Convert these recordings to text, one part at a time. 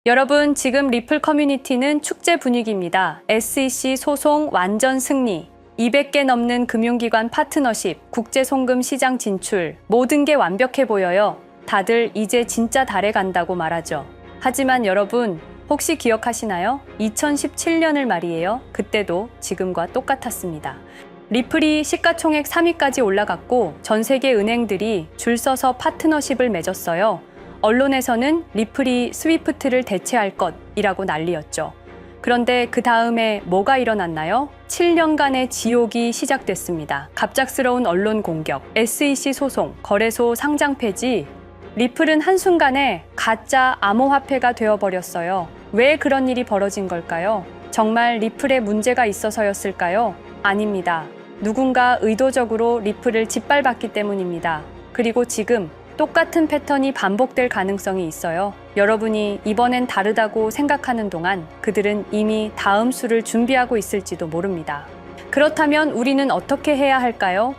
여러분, 지금 리플 커뮤니티는 축제 분위기입니다. SEC 소송 완전 승리, 200개 넘는 금융기관 파트너십, 국제송금 시장 진출, 모든 게 완벽해 보여요. 다들 이제 진짜 달에 간다고 말하죠. 하지만 여러분, 혹시 기억하시나요? 2017년을 말이에요. 그때도 지금과 똑같았습니다. 리플이 시가총액 3위까지 올라갔고 전 세계 은행들이 줄 서서 파트너십을 맺었어요. 언론에서는 리플이 스위프트를 대체할 것이라고 난리였죠. 그런데 그 다음에 뭐가 일어났나요? 7년간의 지옥이 시작됐습니다. 갑작스러운 언론 공격, SEC 소송, 거래소 상장 폐지. 리플은 한순간에 가짜 암호화폐가 되어버렸어요. 왜 그런 일이 벌어진 걸까요? 정말 리플에 문제가 있어서였을까요? 아닙니다. 누군가 의도적으로 리플을 짓밟았기 때문입니다. 그리고 지금 똑같은 패턴이 반복될 가능성이 있어요. 여러분이 이번엔 다르다고 생각하는 동안 그들은 이미 다음 수를 준비하고 있을지도 모릅니다. 그렇다면 우리는 어떻게 해야 할까요?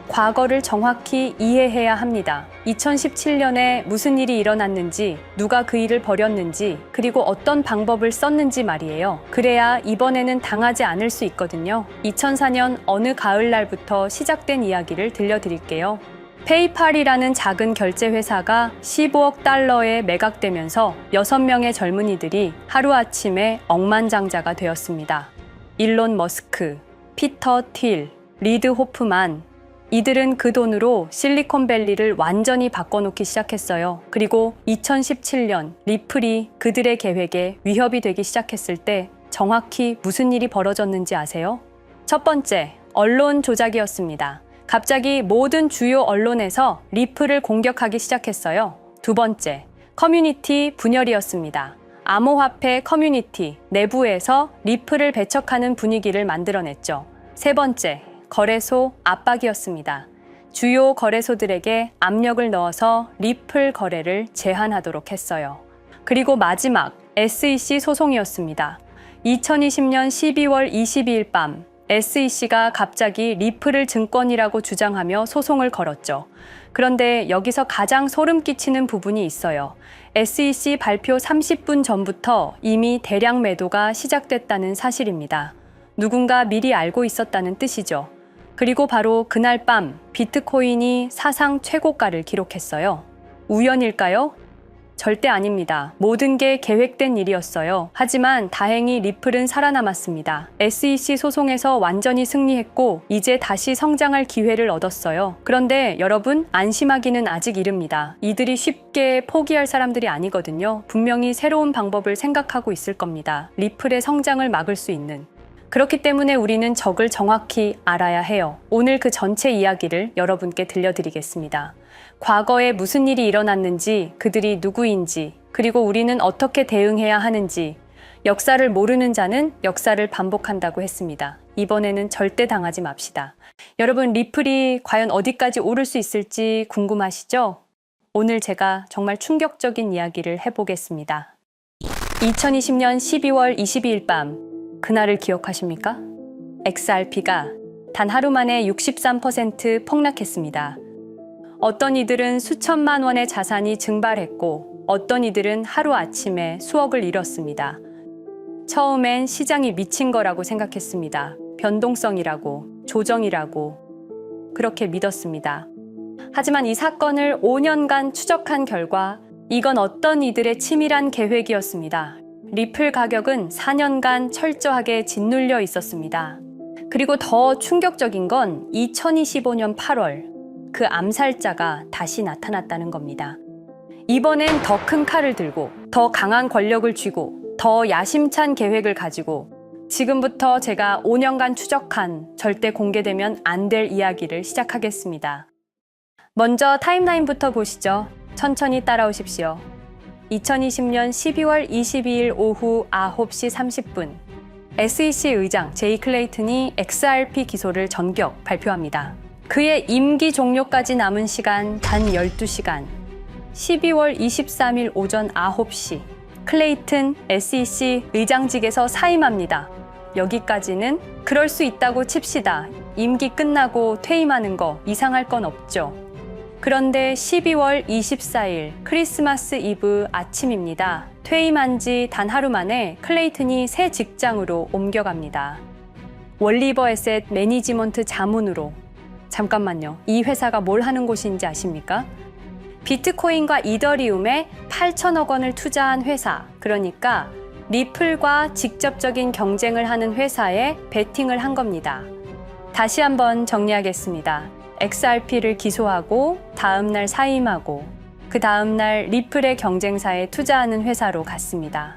과거를 정확히 이해해야 합니다. 2017년에 무슨 일이 일어났는지, 누가 그 일을 벌였는지, 그리고 어떤 방법을 썼는지 말이에요. 그래야 이번에는 당하지 않을 수 있거든요. 2004년 어느 가을날부터 시작된 이야기를 들려드릴게요. 페이팔이라는 작은 결제 회사가 15억 달러에 매각되면서 6명의 젊은이들이 하루아침에 억만장자가 되었습니다. 일론 머스크, 피터 틸, 리드 호프만, 이들은 그 돈으로 실리콘밸리를 완전히 바꿔놓기 시작했어요. 그리고 2017년 리플이 그들의 계획에 위협이 되기 시작했을 때 정확히 무슨 일이 벌어졌는지 아세요? 첫 번째, 언론 조작이었습니다. 갑자기 모든 주요 언론에서 리플을 공격하기 시작했어요. 두 번째, 커뮤니티 분열이었습니다. 암호화폐 커뮤니티 내부에서 리플을 배척하는 분위기를 만들어냈죠. 세 번째, 거래소 압박이었습니다. 주요 거래소들에게 압력을 넣어서 리플 거래를 제한하도록 했어요. 그리고 마지막, SEC 소송이었습니다. 2020년 12월 22일 밤, SEC가 갑자기 리플을 증권이라고 주장하며 소송을 걸었죠. 그런데 여기서 가장 소름 끼치는 부분이 있어요. SEC 발표 30분 전부터 이미 대량 매도가 시작됐다는 사실입니다. 누군가 미리 알고 있었다는 뜻이죠. 그리고 바로 그날 밤 비트코인이 사상 최고가를 기록했어요. 우연일까요? 절대 아닙니다. 모든 게 계획된 일이었어요. 하지만 다행히 리플은 살아남았습니다. SEC 소송에서 완전히 승리했고 이제 다시 성장할 기회를 얻었어요. 그런데 여러분, 안심하기는 아직 이릅니다. 이들이 쉽게 포기할 사람들이 아니거든요. 분명히 새로운 방법을 생각하고 있을 겁니다. 리플의 성장을 막을 수 있는. 그렇기 때문에 우리는 적을 정확히 알아야 해요. 오늘 그 전체 이야기를 여러분께 들려드리겠습니다. 과거에 무슨 일이 일어났는지, 그들이 누구인지, 그리고 우리는 어떻게 대응해야 하는지, 역사를 모르는 자는 역사를 반복한다고 했습니다. 이번에는 절대 당하지 맙시다. 여러분, 리플이 과연 어디까지 오를 수 있을지 궁금하시죠? 오늘 제가 정말 충격적인 이야기를 해보겠습니다. 2020년 12월 22일 밤, 그날을 기억하십니까? XRP가 단 하루 만에 63% 폭락했습니다. 어떤 이들은 수천만 원의 자산이 증발했고 어떤 이들은 하루아침에 수억을 잃었습니다. 처음엔 시장이 미친 거라고 생각했습니다. 변동성이라고, 조정이라고 그렇게 믿었습니다. 하지만 이 사건을 5년간 추적한 결과 이건 어떤 이들의 치밀한 계획이었습니다. 리플 가격은 4년간 철저하게 짓눌려 있었습니다. 그리고 더 충격적인 건 2025년 8월 그 암살자가 다시 나타났다는 겁니다. 이번엔 더 큰 칼을 들고 더 강한 권력을 쥐고 더 야심찬 계획을 가지고 지금부터 제가 5년간 추적한 절대 공개되면 안 될 이야기를 시작하겠습니다. 먼저 타임라인부터 보시죠. 천천히 따라오십시오. 2020년 12월 22일 오후 9시 30분 SEC 의장 제이 클레이튼이 XRP 기소를 전격 발표합니다. 그의 임기 종료까지 남은 시간 단 12시간 12월 23일 오전 9시 클레이튼 SEC 의장직에서 사임합니다. 여기까지는 그럴 수 있다고 칩시다. 임기 끝나고 퇴임하는 거 이상할 건 없죠. 그런데 12월 24일 크리스마스 이브 아침입니다. 퇴임한 지 단 하루 만에 클레이튼이 새 직장으로 옮겨갑니다. 월리버 에셋 매니지먼트 자문으로. 잠깐만요. 이 회사가 뭘 하는 곳인지 아십니까? 비트코인과 이더리움에 8천억 원을 투자한 회사, 그러니까 리플과 직접적인 경쟁을 하는 회사에 베팅을 한 겁니다. 다시 한번 정리하겠습니다. XRP를 기소하고 다음날 사임하고 그 다음날 리플의 경쟁사에 투자하는 회사로 갔습니다.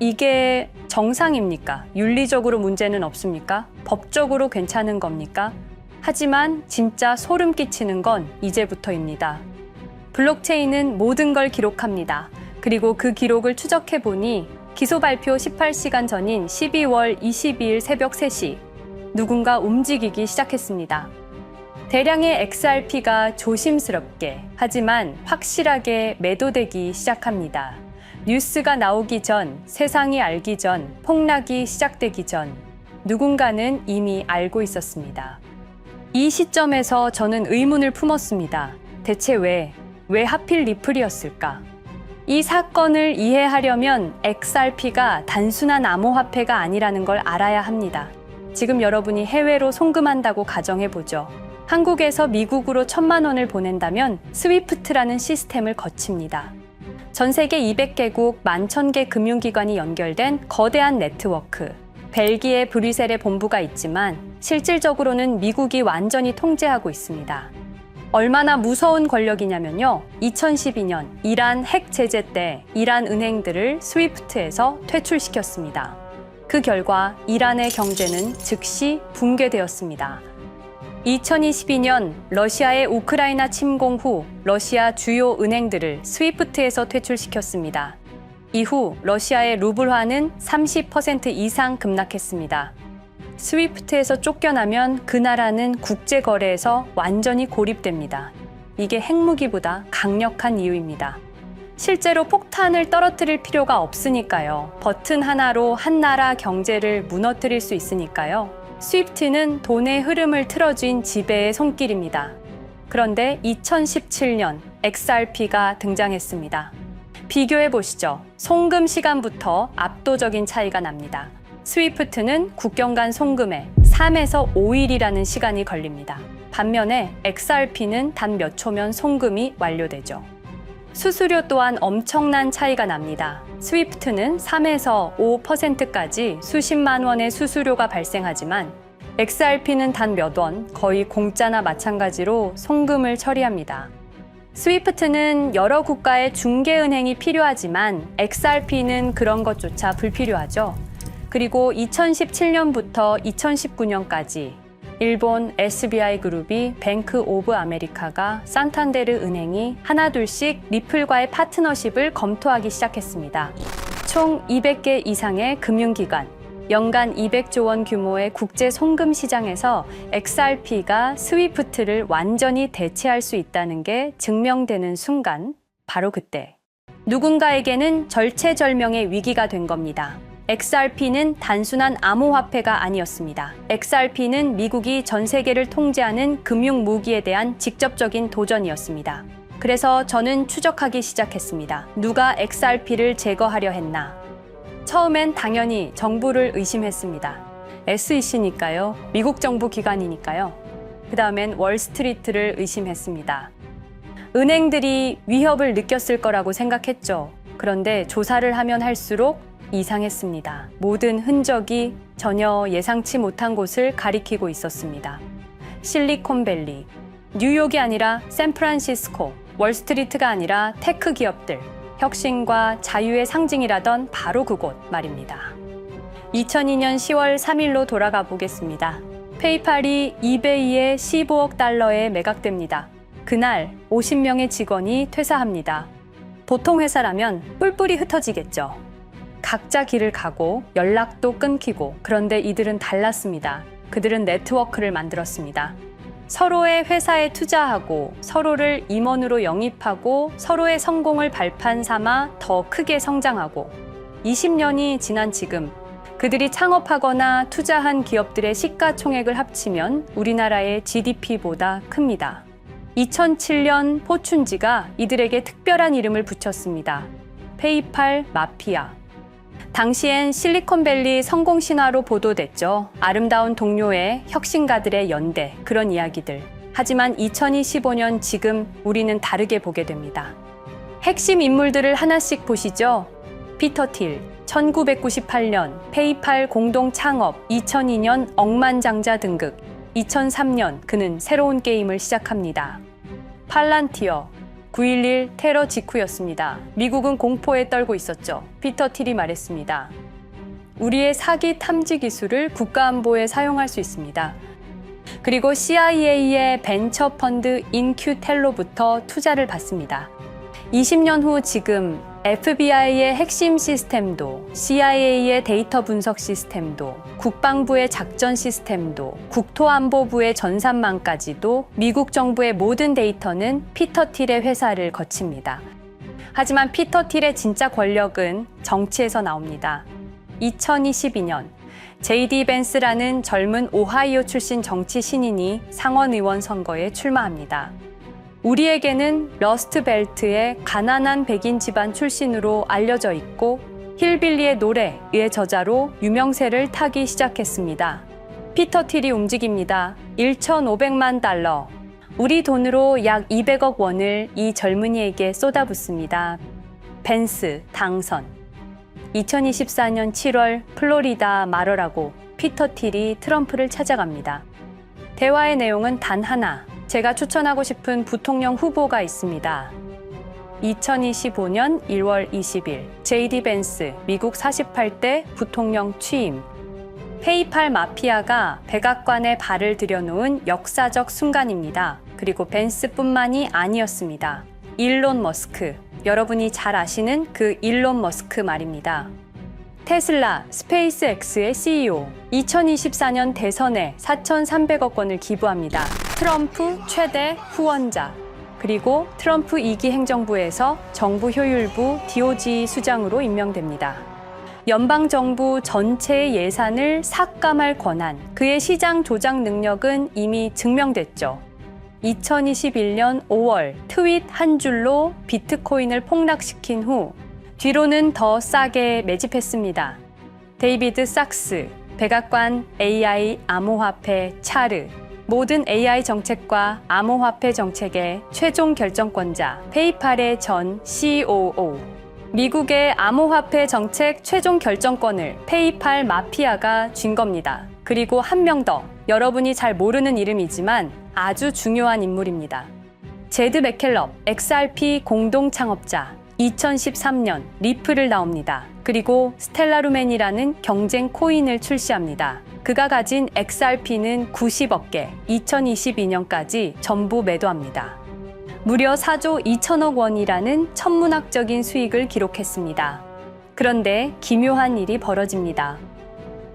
이게 정상입니까? 윤리적으로 문제는 없습니까? 법적으로 괜찮은 겁니까? 하지만 진짜 소름 끼치는 건 이제부터입니다. 블록체인은 모든 걸 기록합니다. 그리고 그 기록을 추적해 보니 기소 발표 18시간 전인 12월 22일 새벽 3시 누군가 움직이기 시작했습니다. 대량의 XRP가 조심스럽게 하지만 확실하게 매도되기 시작합니다. 뉴스가 나오기 전, 세상이 알기 전, 폭락이 시작되기 전 누군가는 이미 알고 있었습니다. 이 시점에서 저는 의문을 품었습니다. 대체 왜 하필 리플이었을까? 이 사건을 이해하려면 XRP가 단순한 암호화폐가 아니라는 걸 알아야 합니다. 지금 여러분이 해외로 송금한다고 가정해보죠. 한국에서 미국으로 1,000만 원을 보낸다면 스위프트라는 시스템을 거칩니다. 전 세계 200개국 11,000개 금융기관이 연결된 거대한 네트워크. 벨기에 브뤼셀에 본부가 있지만 실질적으로는 미국이 완전히 통제하고 있습니다. 얼마나 무서운 권력이냐면요. 2012년 이란 핵 제재 때 이란 은행들을 스위프트에서 퇴출시켰습니다. 그 결과 이란의 경제는 즉시 붕괴되었습니다. 2022년 러시아의 우크라이나 침공 후 러시아 주요 은행들을 스위프트에서 퇴출시켰습니다. 이후 러시아의 루블화는 30% 이상 급락했습니다. 스위프트에서 쫓겨나면 그 나라는 국제거래에서 완전히 고립됩니다. 이게 핵무기보다 강력한 이유입니다. 실제로 폭탄을 떨어뜨릴 필요가 없으니까요. 버튼 하나로 한 나라 경제를 무너뜨릴 수 있으니까요. 스위프트는 돈의 흐름을 틀어쥔 지배의 손길입니다. 그런데 2017년 XRP가 등장했습니다. 비교해 보시죠. 송금 시간부터 압도적인 차이가 납니다. 스위프트는 국경 간 송금에 3에서 5일이라는 시간이 걸립니다. 반면에 XRP는 단 몇 초면 송금이 완료되죠. 수수료 또한 엄청난 차이가 납니다. 스위프트는 3에서 5%까지 수십만 원의 수수료가 발생하지만 XRP는 단 몇 원, 거의 공짜나 마찬가지로 송금을 처리합니다. 스위프트는 여러 국가의 중개은행이 필요하지만 XRP는 그런 것조차 불필요하죠. 그리고 2017년부터 2019년까지 일본 SBI 그룹이 뱅크 오브 아메리카가 산탄데르 은행이 하나둘씩 리플과의 파트너십을 검토하기 시작했습니다. 총 200개 이상의 금융기관, 연간 200조 원 규모의 국제 송금 시장에서 XRP가 스위프트를 완전히 대체할 수 있다는 게 증명되는 순간, 바로 그때 누군가에게는 절체절명의 위기가 된 겁니다. XRP는 단순한 암호화폐가 아니었습니다. XRP는 미국이 전 세계를 통제하는 금융 무기에 대한 직접적인 도전이었습니다. 그래서 저는 추적하기 시작했습니다. 누가 XRP를 제거하려 했나? 처음엔 당연히 정부를 의심했습니다. SEC니까요. 미국 정부 기관이니까요. 그 다음엔 월스트리트를 의심했습니다. 은행들이 위협을 느꼈을 거라고 생각했죠. 그런데 조사를 하면 할수록 이상했습니다. 모든 흔적이 전혀 예상치 못한 곳을 가리키고 있었습니다. 실리콘밸리, 뉴욕이 아니라 샌프란시스코, 월스트리트가 아니라 테크 기업들, 혁신과 자유의 상징이라던 바로 그곳 말입니다. 2002년 10월 3일로 돌아가 보겠습니다. 페이팔이 이베이에 15억 달러에 매각됩니다. 그날 50명의 직원이 퇴사합니다. 보통 회사라면 뿔뿔이 흩어지겠죠. 각자 길을 가고 연락도 끊기고, 그런데 이들은 달랐습니다. 그들은 네트워크를 만들었습니다. 서로의 회사에 투자하고 서로를 임원으로 영입하고 서로의 성공을 발판 삼아 더 크게 성장하고 20년이 지난 지금 그들이 창업하거나 투자한 기업들의 시가총액을 합치면 우리나라의 GDP보다 큽니다. 2007년 포춘지가 이들에게 특별한 이름을 붙였습니다. 페이팔 마피아. 당시엔 실리콘밸리 성공 신화로 보도됐죠. 아름다운 동료의 혁신가들의 연대, 그런 이야기들. 하지만 2025년 지금 우리는 다르게 보게 됩니다. 핵심 인물들을 하나씩 보시죠. 피터 틸, 1998년 페이팔 공동 창업, 2002년 억만장자 등극, 2003년 그는 새로운 게임을 시작합니다. 팔란티어, 9.11 테러 직후였습니다. 미국은 공포에 떨고 있었죠. 피터 틸이 말했습니다. 우리의 사기 탐지 기술을 국가안보에 사용할 수 있습니다. 그리고 CIA의 벤처 펀드 인큐텔로부터 투자를 받습니다. 20년 후 지금 FBI의 핵심 시스템도, CIA의 데이터 분석 시스템도, 국방부의 작전 시스템도, 국토안보부의 전산망까지도 미국 정부의 모든 데이터는 피터 틸의 회사를 거칩니다. 하지만 피터 틸의 진짜 권력은 정치에서 나옵니다. 2022년 JD 벤스라는 젊은 오하이오 출신 정치 신인이 상원의원 선거에 출마합니다. 우리에게는 러스트벨트의 가난한 백인 집안 출신으로 알려져 있고 힐빌리의 노래의 저자로 유명세를 타기 시작했습니다. 피터 틸이 움직입니다. 1,500만 달러, 우리 돈으로 약 200억 원을 이 젊은이에게 쏟아붓습니다. 벤스 당선. 2024년 7월 플로리다 마러라고 피터 틸이 트럼프를 찾아갑니다. 대화의 내용은 단 하나. 제가 추천하고 싶은 부통령 후보가 있습니다. 2025년 1월 20일 JD 벤스 미국 48대 부통령 취임. 페이팔 마피아가 백악관에 발을 들여놓은 역사적 순간입니다. 그리고 벤스뿐만이 아니었습니다. 일론 머스크, 여러분이 잘 아시는 그 일론 머스크 말입니다. 테슬라, 스페이스X의 CEO, 2024년 대선에 4,300억 원을 기부합니다. 트럼프 최대 후원자, 그리고 트럼프 2기 행정부에서 정부 효율부 DOJ 수장으로 임명됩니다. 연방정부 전체의 예산을 삭감할 권한, 그의 시장 조작 능력은 이미 증명됐죠. 2021년 5월 트윗 한 줄로 비트코인을 폭락시킨 후 뒤로는 더 싸게 매집했습니다. 데이비드 sak스, 백악관 AI 암호화폐 차르, 모든 AI 정책과 암호화폐 정책의 최종 결정권자, 페이팔의 전 COO. 미국의 암호화폐 정책 최종 결정권을 페이팔 마피아가 쥔 겁니다. 그리고 한 명 더, 여러분이 잘 모르는 이름이지만 아주 중요한 인물입니다. 제드 맥켈럽, XRP 공동 창업자, 2013년 리플을 나옵니다. 그리고 스텔라루멘이라는 경쟁 코인을 출시합니다. 그가 가진 XRP는 90억 개, 2022년까지 전부 매도합니다. 무려 4조 2천억 원이라는 천문학적인 수익을 기록했습니다. 그런데 기묘한 일이 벌어집니다.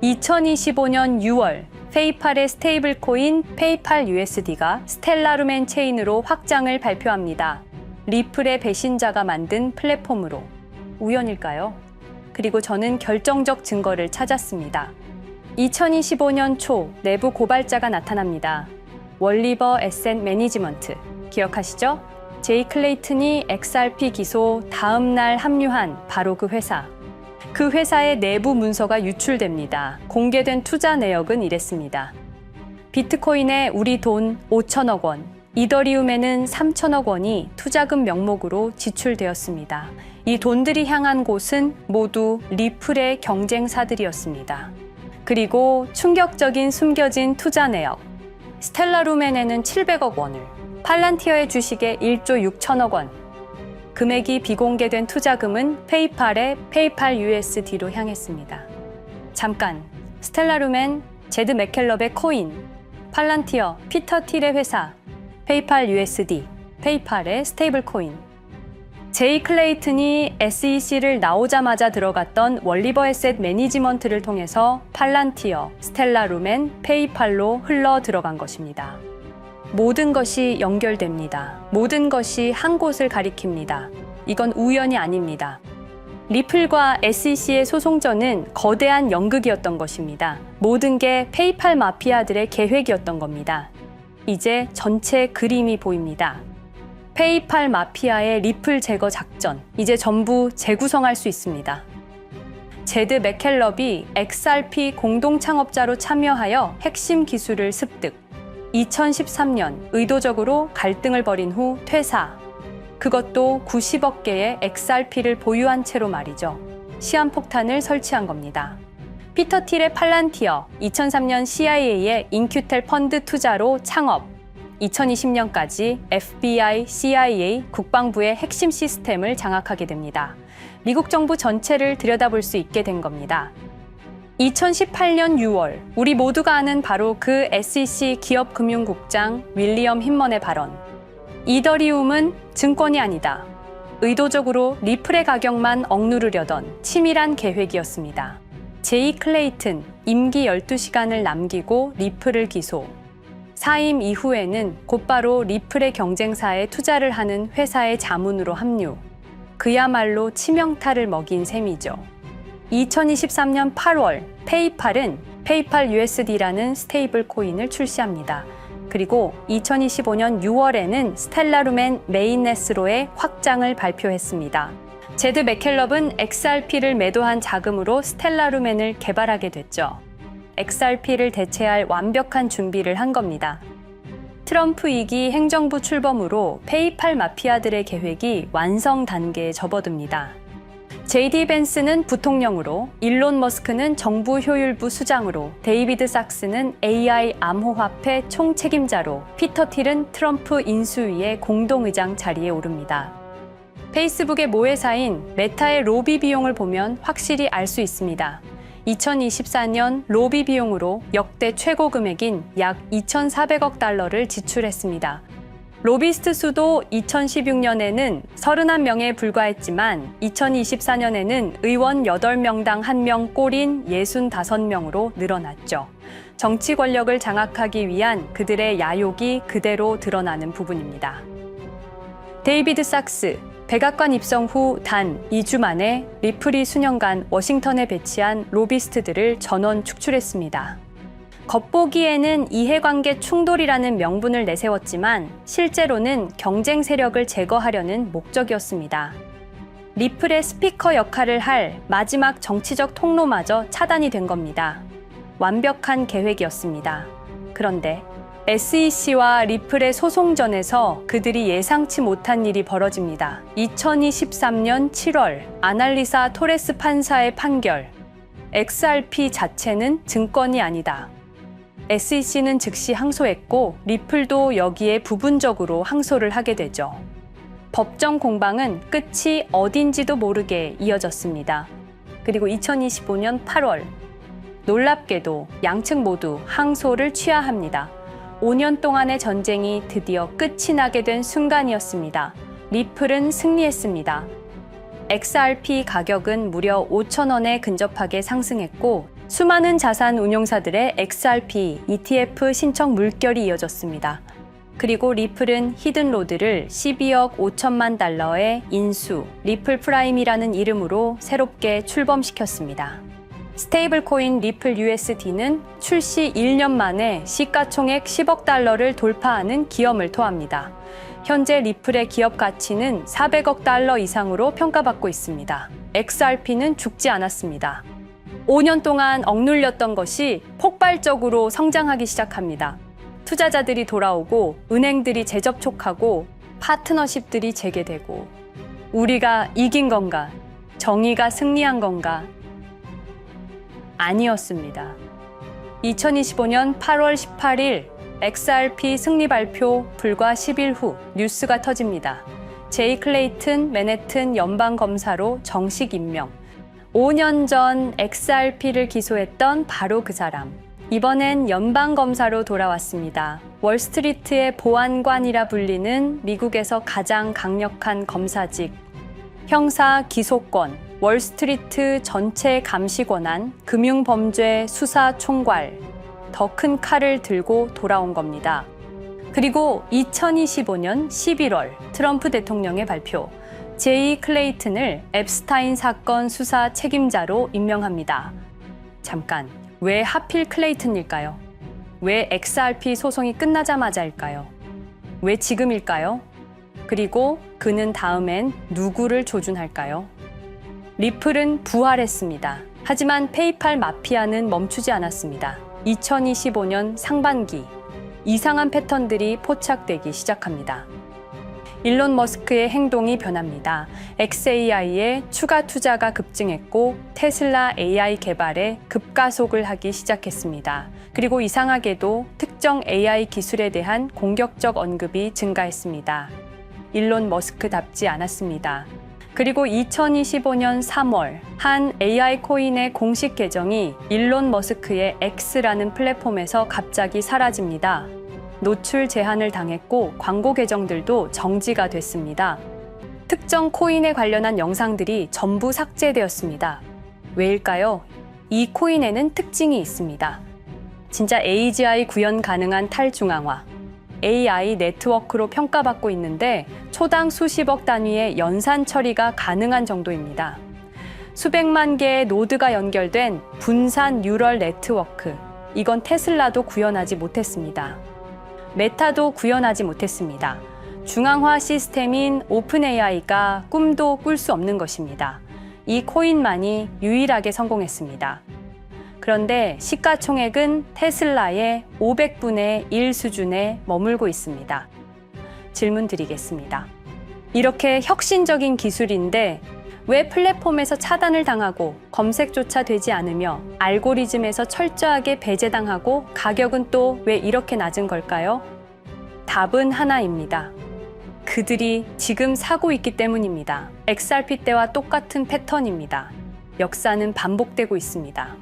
2025년 6월 페이팔의 스테이블 코인 페이팔 USD가 스텔라루멘 체인으로 확장을 발표합니다. 리플의 배신자가 만든 플랫폼으로. 우연일까요? 그리고 저는 결정적 증거를 찾았습니다. 2025년 초 내부 고발자가 나타납니다. 월리버 에셋 매니지먼트. 기억하시죠? 제이 클레이튼이 XRP 기소 다음 날 합류한 바로 그 회사. 그 회사의 내부 문서가 유출됩니다. 공개된 투자 내역은 이랬습니다. 비트코인에 우리 돈 5천억 원, 이더리움에는 3천억 원이 투자금 명목으로 지출되었습니다. 이 돈들이 향한 곳은 모두 리플의 경쟁사들이었습니다. 그리고 충격적인 숨겨진 투자 내역. 스텔라루멘에는 700억 원을, 팔란티어의 주식에 1조 6천억 원. 금액이 비공개된 투자금은 페이팔의 페이팔 USD로 향했습니다. 잠깐, 스텔라루멘, 제드 맥켈럽의 코인, 팔란티어, 피터 틸의 회사, 페이팔 USD, 페이팔의 스테이블 코인. 제이 클레이튼이 SEC를 나오자마자 들어갔던 월리버 에셋 매니지먼트를 통해서 팔란티어, 스텔라루멘, 페이팔로 흘러 들어간 것입니다. 모든 것이 연결됩니다. 모든 것이 한 곳을 가리킵니다. 이건 우연이 아닙니다. 리플과 SEC의 소송전은 거대한 연극이었던 것입니다. 모든 게 페이팔 마피아들의 계획이었던 겁니다. 이제 전체 그림이 보입니다. 페이팔 마피아의 리플 제거 작전, 이제 전부 재구성할 수 있습니다. 제드 맥켈럽이 XRP 공동 창업자로 참여하여 핵심 기술을 습득. 2013년 의도적으로 갈등을 벌인 후 퇴사. 그것도 90억 개의 XRP를 보유한 채로 말이죠. 시한폭탄을 설치한 겁니다. 피터 틸의 팔란티어, 2003년 CIA의 인큐텔 펀드 투자로 창업. 2020년까지 FBI, CIA, 국방부의 핵심 시스템을 장악하게 됩니다. 미국 정부 전체를 들여다볼 수 있게 된 겁니다. 2018년 6월, 우리 모두가 아는 바로 그 SEC 기업금융국장 윌리엄 힌먼의 발언. 이더리움은 증권이 아니다. 의도적으로 리플의 가격만 억누르려던 치밀한 계획이었습니다. 제이 클레이튼, 임기 12시간을 남기고 리플을 기소. 사임 이후에는 곧바로 리플의 경쟁사에 투자를 하는 회사의 자문으로 합류. 그야말로 치명타를 먹인 셈이죠. 2023년 8월, 페이팔은 페이팔 USD라는 스테이블 코인을 출시합니다. 그리고 2025년 6월에는 스텔라룸앤 메인넷으로의 확장을 발표했습니다. 제드 맥켈럽은 XRP를 매도한 자금으로 스텔라룸앤을 개발하게 됐죠. XRP를 대체할 완벽한 준비를 한 겁니다. 트럼프 2기 행정부 출범으로 페이팔 마피아들의 계획이 완성 단계에 접어듭니다. JD 벤스는 부통령으로, 일론 머스크는 정부 효율부 수장으로, 데이비드 sak스는 AI 암호화폐 총책임자로, 피터 틸은 트럼프 인수위의 공동의장 자리에 오릅니다. 페이스북의 모회사인 메타의 로비 비용을 보면 확실히 알 수 있습니다. 2024년 로비 비용으로 역대 최고 금액인 약 2,400억 달러를 지출했습니다. 로비스트 수도 2016년에는 31명에 불과했지만 2024년에는 의원 8명당 1명 꼴인 65명으로 늘어났죠. 정치 권력을 장악하기 위한 그들의 야욕이 그대로 드러나는 부분입니다. 데이비드 sak스, 백악관 입성 후 단 2주 만에 리플이 수년간 워싱턴에 배치한 로비스트들을 전원 축출했습니다. 겉보기에는 이해관계 충돌이라는 명분을 내세웠지만 실제로는 경쟁 세력을 제거하려는 목적이었습니다. 리플의 스피커 역할을 할 마지막 정치적 통로마저 차단이 된 겁니다. 완벽한 계획이었습니다. 그런데 SEC와 리플의 소송전에서 그들이 예상치 못한 일이 벌어집니다. 2023년 7월 아날리사 토레스 판사의 판결. XRP 자체는 증권이 아니다. SEC는 즉시 항소했고 리플도 여기에 부분적으로 항소를 하게 되죠. 법정 공방은 끝이 어딘지도 모르게 이어졌습니다. 그리고 2025년 8월 놀랍게도 양측 모두 항소를 취하합니다. 5년 동안의 전쟁이 드디어 끝이 나게 된 순간이었습니다. 리플은 승리했습니다. XRP 가격은 무려 5,000원에 근접하게 상승했고 수많은 자산 운용사들의 XRP, ETF 신청 물결이 이어졌습니다. 그리고 리플은 히든로드를 12억 5천만 달러의 인수, 리플 프라임이라는 이름으로 새롭게 출범시켰습니다. 스테이블 코인 리플 USD는 출시 1년 만에 시가총액 10억 달러를 돌파하는 기염을 토합니다. 현재 리플의 기업 가치는 400억 달러 이상으로 평가받고 있습니다. XRP는 죽지 않았습니다. 5년 동안 억눌렸던 것이 폭발적으로 성장하기 시작합니다. 투자자들이 돌아오고 은행들이 재접촉하고 파트너십들이 재개되고 우리가 이긴 건가? 정의가 승리한 건가? 아니었습니다. 2025년 8월 18일 XRP 승리 발표 불과 10일 후 뉴스가 터집니다. 제이 클레이튼 맨해튼 연방검사로 정식 임명. 5년 전 XRP를 기소했던 바로 그 사람. 이번엔 연방검사로 돌아왔습니다. 월스트리트의 보안관이라 불리는 미국에서 가장 강력한 검사직. 형사 기소권, 월스트리트 전체 감시 권한, 금융범죄 수사 총괄. 더 큰 칼을 들고 돌아온 겁니다. 그리고 2025년 11월 트럼프 대통령의 발표. 제이 클레이튼을 앱스타인 사건 수사 책임자로 임명합니다. 잠깐, 왜 하필 클레이튼일까요? 왜 XRP 소송이 끝나자마자일까요? 왜 지금일까요? 그리고 그는 다음엔 누구를 조준할까요? 리플은 부활했습니다. 하지만 페이팔 마피아는 멈추지 않았습니다. 2025년 상반기, 이상한 패턴들이 포착되기 시작합니다. 일론 머스크의 행동이 변합니다. xAI에 추가 투자가 급증했고 테슬라 AI 개발에 급가속을 하기 시작했습니다. 그리고 이상하게도 특정 AI 기술에 대한 공격적 언급이 증가했습니다. 일론 머스크답지 않았습니다. 그리고 2025년 3월 한 AI 코인의 공식 계정이 일론 머스크의 X라는 플랫폼에서 갑자기 사라집니다. 노출 제한을 당했고 광고 계정들도 정지가 됐습니다. 특정 코인에 관련한 영상들이 전부 삭제되었습니다. 왜일까요? 이 코인에는 특징이 있습니다. 진짜 AGI 구현 가능한 탈중앙화, AI 네트워크로 평가받고 있는데 초당 수십억 단위의 연산 처리가 가능한 정도입니다. 수백만 개의 노드가 연결된 분산 뉴럴 네트워크, 이건 테슬라도 구현하지 못했습니다. 메타도 구현하지 못했습니다. 중앙화 시스템인 오픈AI가 꿈도 꿀 수 없는 것입니다. 이 코인만이 유일하게 성공했습니다. 그런데 시가총액은 테슬라의 500분의 1 수준에 머물고 있습니다. 질문 드리겠습니다. 이렇게 혁신적인 기술인데 왜 플랫폼에서 차단을 당하고 검색조차 되지 않으며 알고리즘에서 철저하게 배제당하고 가격은 또 왜 이렇게 낮은 걸까요? 답은 하나입니다. 그들이 지금 사고 있기 때문입니다. XRP 때와 똑같은 패턴입니다. 역사는 반복되고 있습니다.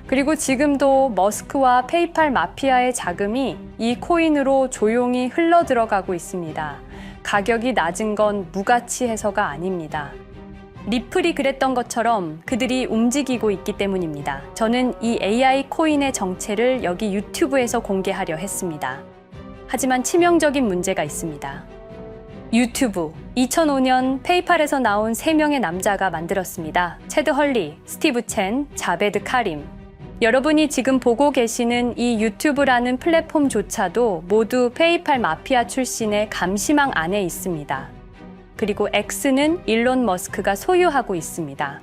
그리고 지금도 머스크와 페이팔 마피아의 자금이 이 코인으로 조용히 흘러 들어가고 있습니다. 가격이 낮은 건 무가치해서가 아닙니다. 리플이 그랬던 것처럼 그들이 움직이고 있기 때문입니다. 저는 이 AI 코인의 정체를 여기 유튜브에서 공개하려 했습니다. 하지만 치명적인 문제가 있습니다. 유튜브, 2005년 페이팔에서 나온 3명의 남자가 만들었습니다. 체드 헐리, 스티브 첸, 자베드 카림. 여러분이 지금 보고 계시는 이 유튜브라는 플랫폼조차도 모두 페이팔 마피아 출신의 감시망 안에 있습니다. 그리고 X는 일론 머스크가 소유하고 있습니다.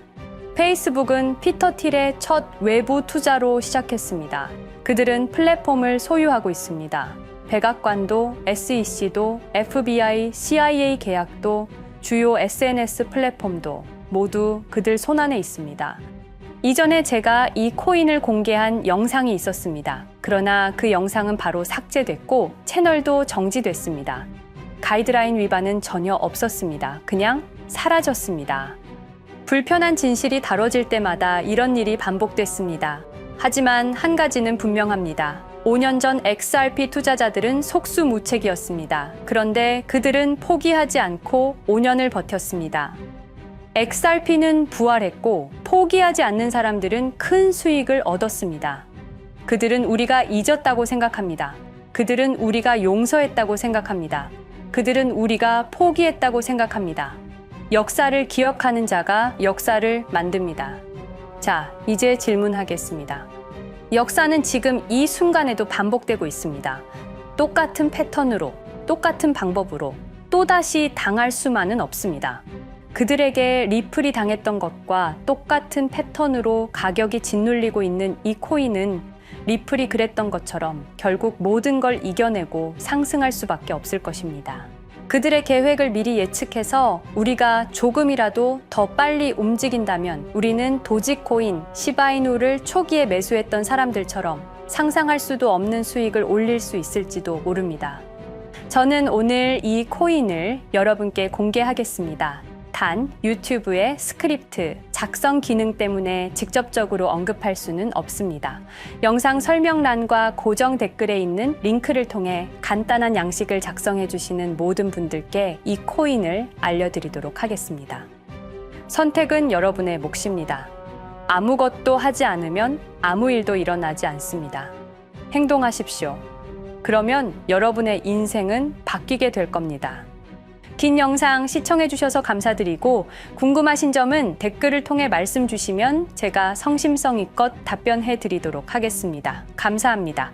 페이스북은 피터 틸의 첫 외부 투자로 시작했습니다. 그들은 플랫폼을 소유하고 있습니다. 백악관도, SEC도, FBI, CIA 계약도, 주요 SNS 플랫폼도 모두 그들 손안에 있습니다. 이전에 제가 이 코인을 공개한 영상이 있었습니다. 그러나 그 영상은 바로 삭제됐고 채널도 정지됐습니다. 가이드라인 위반은 전혀 없었습니다. 그냥 사라졌습니다. 불편한 진실이 다뤄질 때마다 이런 일이 반복됐습니다. 하지만 한 가지는 분명합니다. 5년 전 XRP 투자자들은 속수무책이었습니다. 그런데 그들은 포기하지 않고 5년을 버텼습니다. XRP는 부활했고 포기하지 않는 사람들은 큰 수익을 얻었습니다. 그들은 우리가 잊었다고 생각합니다. 그들은 우리가 용서했다고 생각합니다. 그들은 우리가 포기했다고 생각합니다. 역사를 기억하는 자가 역사를 만듭니다. 자, 이제 질문하겠습니다. 역사는 지금 이 순간에도 반복되고 있습니다. 똑같은 패턴으로, 똑같은 방법으로 또다시 당할 수만은 없습니다. 그들에게 리플이 당했던 것과 똑같은 패턴으로 가격이 짓눌리고 있는 이 코인은 리플이 그랬던 것처럼 결국 모든 걸 이겨내고 상승할 수밖에 없을 것입니다. 그들의 계획을 미리 예측해서 우리가 조금이라도 더 빨리 움직인다면 우리는 도지코인, 시바이누를 초기에 매수했던 사람들처럼 상상할 수도 없는 수익을 올릴 수 있을지도 모릅니다. 저는 오늘 이 코인을 여러분께 공개하겠습니다. 단, 유튜브의 스크립트, 작성 기능 때문에 직접적으로 언급할 수는 없습니다. 영상 설명란과 고정 댓글에 있는 링크를 통해 간단한 양식을 작성해 주시는 모든 분들께 이 코인을 알려드리도록 하겠습니다. 선택은 여러분의 몫입니다. 아무것도 하지 않으면 아무 일도 일어나지 않습니다. 행동하십시오. 그러면 여러분의 인생은 바뀌게 될 겁니다. 긴 영상 시청해주셔서 감사드리고 궁금하신 점은 댓글을 통해 말씀 주시면 제가 성심성의껏 답변해 드리도록 하겠습니다. 감사합니다.